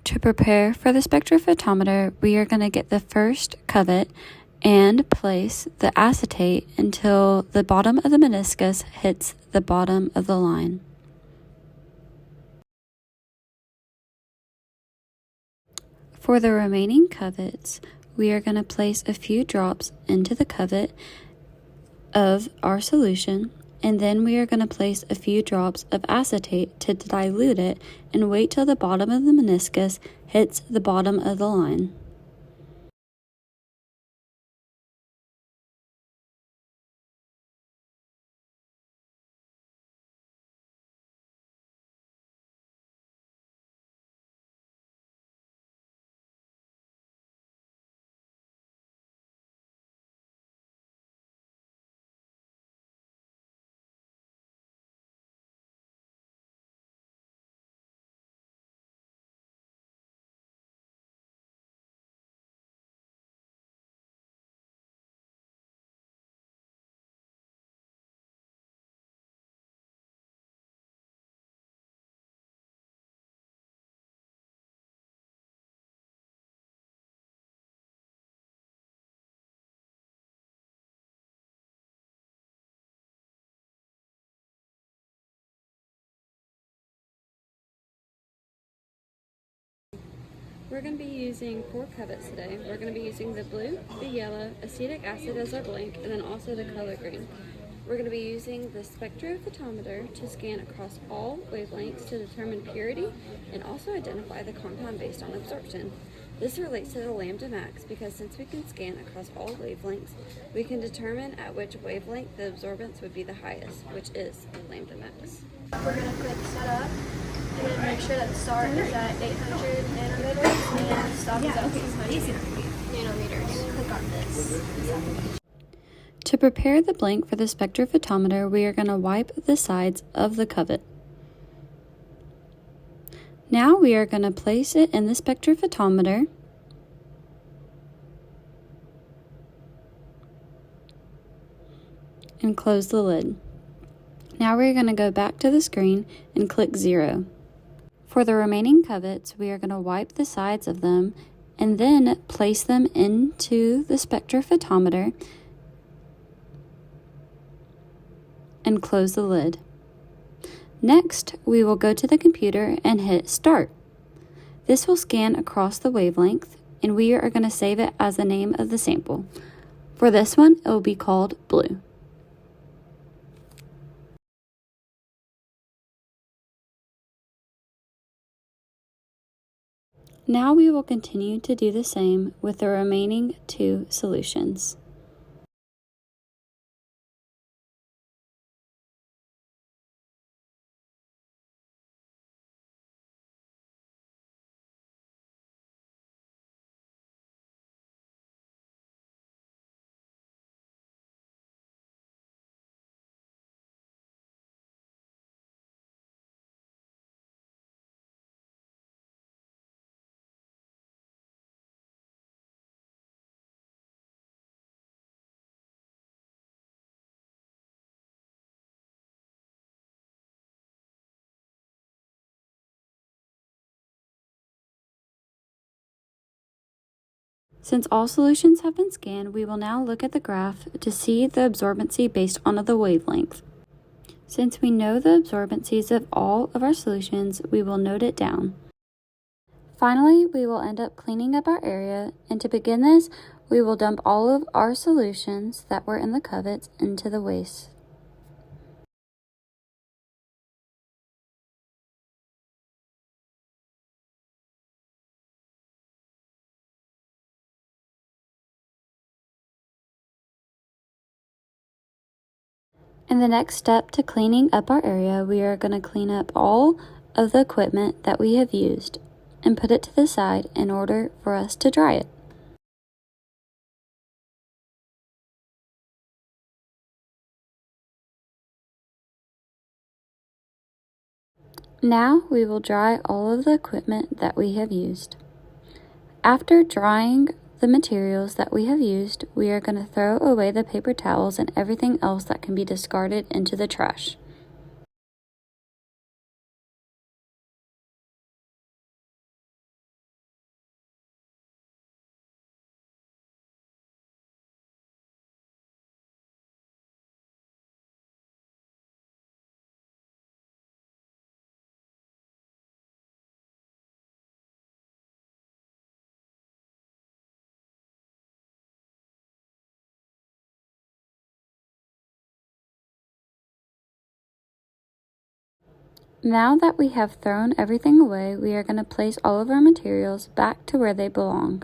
To prepare for the spectrophotometer, we are going to get the first covet and place the acetate until the bottom of the meniscus hits the bottom of the line. For the remaining covets, we are going to place a few drops into the covet of our solution, and then we are going to place a few drops of acetate to dilute it and wait till the bottom of the meniscus hits the bottom of the line. We're going to be using 4 covets today. We're going to be using the blue, the yellow, acetic acid as our blank, and then also the color green. We're going to be using the spectrophotometer to scan across all wavelengths to determine purity and also identify the compound based on absorption. This relates to the lambda max because since we can scan across all wavelengths, we can determine at which wavelength the absorbance would be the highest, which is lambda max. We're going to click setup and then make sure that start is at 800 nanometers and stop is at 600 nanometers. Click on this. To prepare the blank for the spectrophotometer, we are going to wipe the sides of the covet. Now we are going to place it in the spectrophotometer and close the lid. Now we're going to go back to the screen and click 0. For the remaining covets, we are going to wipe the sides of them and then place them into the spectrophotometer and close the lid. Next, we will go to the computer and hit Start. This will scan across the wavelength, and we are going to save it as the name of the sample. For this one, it will be called Blue. Now we will continue to do the same with the remaining 2 solutions. Since all solutions have been scanned, we will now look at the graph to see the absorbency based on the wavelength. Since we know the absorbencies of all of our solutions, we will note it down. Finally, we will end up cleaning up our area, and to begin this, we will dump all of our solutions that were in the covets into the waste. In the next step to cleaning up our area, we are going to clean up all of the equipment that we have used and put it to the side in order for us to dry it. Now we will dry all of the equipment that we have used. After drying the materials that we have used, we are going to throw away the paper towels and everything else that can be discarded into the trash. Now that we have thrown everything away, we are going to place all of our materials back to where they belong.